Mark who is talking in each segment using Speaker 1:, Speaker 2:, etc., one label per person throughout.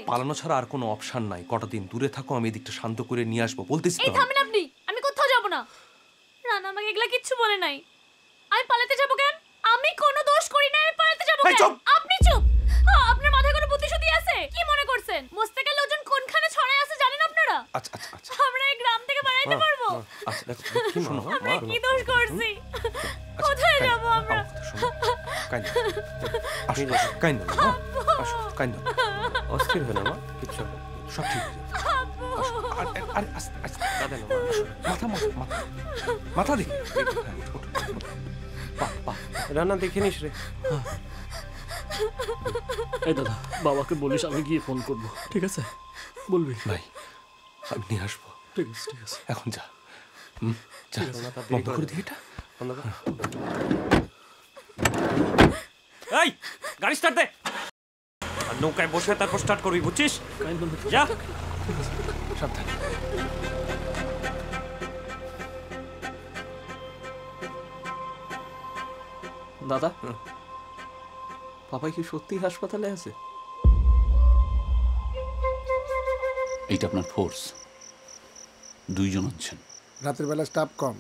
Speaker 1: পালানো ছাড়া আর কোনো অপশন নাই। কটা দিন দূরে থাকো, আমি এদিকটা শান্ত করে নিয়ে আসবো বলতেছি তো।
Speaker 2: থামেন আপনি, আমি কোথাও যাব না। রানা আমাকে এগুলা কিচ্ছু বলে নাই। আমি পালাতে যাব কেন? আমি কোনো দোষ করি না, আমি পালাতে যাব কেন? আপনি চুপ। আপনার মাথায় কোনো বুদ্ধি শুদ্ধি আছে? কি মনে করছেন মোস্তাকের লোকজন কোনখানে ছড়ায় আছে জানেন আপনারা?
Speaker 1: আচ্ছা আচ্ছা আচ্ছা,
Speaker 2: আমরা এই গ্রাম থেকে পালাইতে পারবো?
Speaker 1: আচ্ছা দেখো কি শোনো,
Speaker 2: আমরা কি দোষ করছি? কোথায় যাব আমরা?
Speaker 1: কাইন্দ না, আসো কাইন্দ,
Speaker 3: অস্থির হয় না মা, কিচ্ছু হবে,
Speaker 1: সব ঠিক হয়ে যাবে। আরে আস্তে আস্তে দাদা না, মাথা মাথা মাথা মাথা দেখি।
Speaker 3: রান্না দেখে নিস রে।
Speaker 4: এই দাদা, বাবাকে বলিস আমি গিয়ে ফোন করব, ঠিক আছে? বলবি
Speaker 1: ভাই, আমি নিয়ে আসবো।
Speaker 4: ঠিক আছে ঠিক আছে,
Speaker 1: এখন যা, যা বন্ধ করে দিই এটা।
Speaker 5: এই গাড়ি স্টার্ট দে, আর নৌকায় বসে তারপর স্টার্ট করবি, বুঝছিস? যা
Speaker 1: সাবধানে।
Speaker 3: দাদা, পাপাই কি সত্যি হাসপাতালে আছে?
Speaker 6: এইটা আপনার ফোর্স, 2 জন আছেন।
Speaker 7: রাতের বেলা স্টাফ কম,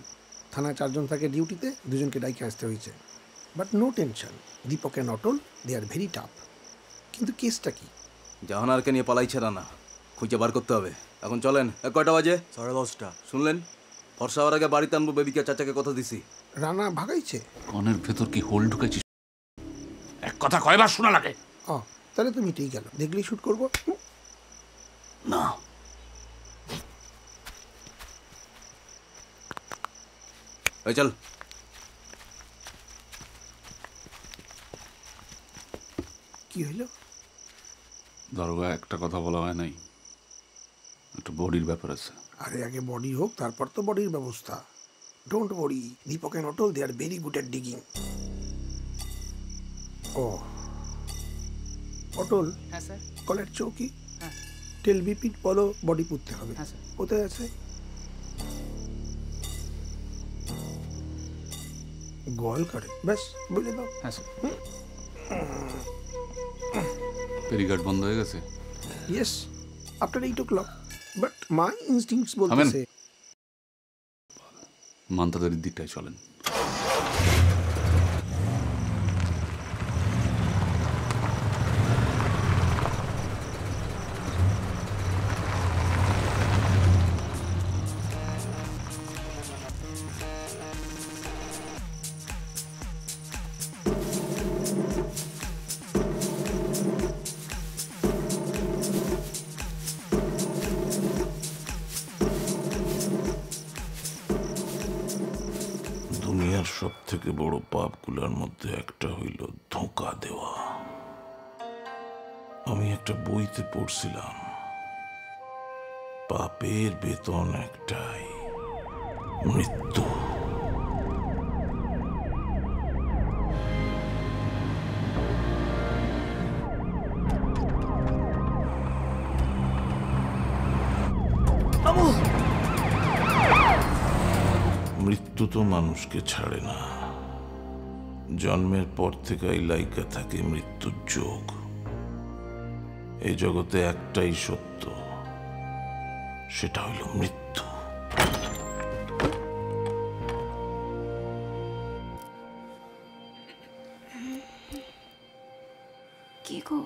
Speaker 7: থানায় 4 জন থাকে ডিউটিতে, 2 জনকে ডাইকে আসতে হয়েছে। But no tension, Deepak and Atal they are very tough. কিন্তু কেসটা কি?
Speaker 8: জাহানারকে নিয়ে পালাইছে রানা, খুঁজে বার করতে হবে। এখন চলেন। কয়টা বাজে?
Speaker 9: 10:30।
Speaker 8: শুনলেন? ফর্সা হওয়ার আগে বাড়িতে আনবো বেবিকে, চাচাকে কথা দিছি।
Speaker 7: রানা ভাগাইছে?
Speaker 6: কনের ভেতর কি হোল ঢুকেছিস?
Speaker 9: এক কথা কয়বার শোনা লাগে?
Speaker 7: তাহলে তো মিটেই গেল, দেখলেই শুট করবো।
Speaker 6: না,
Speaker 8: চল।
Speaker 7: কি হইল?
Speaker 6: দারোগা একটা কথা বলা হয় নাই, একটা বডির ব্যাপার আছে।
Speaker 7: আরে আগে বডি হোক, তারপর তো বডির ব্যবস্থা। Don't worry, Deepak and Atal they are very good at digging. Atal.
Speaker 10: হ্যাঁ স্যার।
Speaker 7: কলের চৌকি।
Speaker 10: হ্যাঁ।
Speaker 7: টেল বিপিট বলো বডি পুঁততে হবে।
Speaker 10: হ্যাঁ স্যার।
Speaker 7: কোথায় আছে? গোয়াল করে, ব্যাস বলে দাও।
Speaker 10: হ্যাঁ স্যার।
Speaker 6: পেরিগার্ড বন্ধ হয়ে গেছে?
Speaker 7: Yes, after 8 o'clock, but my instincts বলতেছে।
Speaker 6: মান্তাদারির দিকটায় চলেন।
Speaker 9: দুনিয়ার সব থেকে বড় পাপগুলোর মধ্যে একটা হইল ধোঁকা দেওয়া। আমি একটা বইতে পড়ছিলাম, পাপের বেতন একটাই, মৃত্যু। মৃত্যু তো মানুষকে ছাড়ে না, জন্মের পর থেকেই লাইকা থাকে মৃত্যুর যোগ। এই জগতে একটাই সত্য, সেটা হইল মৃত্যু।
Speaker 2: কি গো?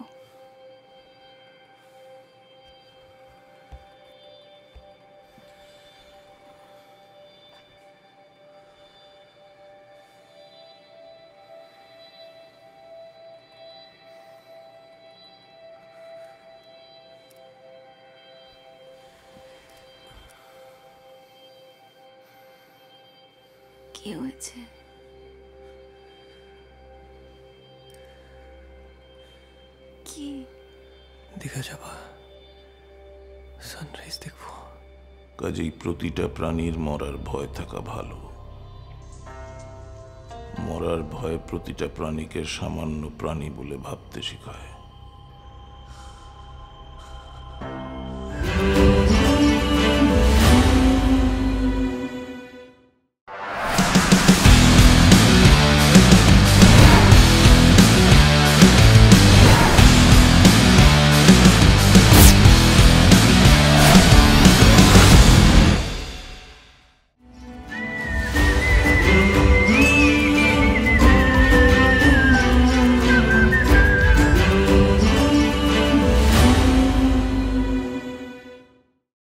Speaker 2: কি হয়েছে? কি?
Speaker 3: দীঘা যাবা, সানরাইজ দেখবো।
Speaker 9: কাজেই প্রতিটা প্রাণীর মরার ভয় থাকা ভালো। মরার ভয় প্রতিটা প্রাণীকে সামান্য প্রাণী বলে ভাবতে শেখায়।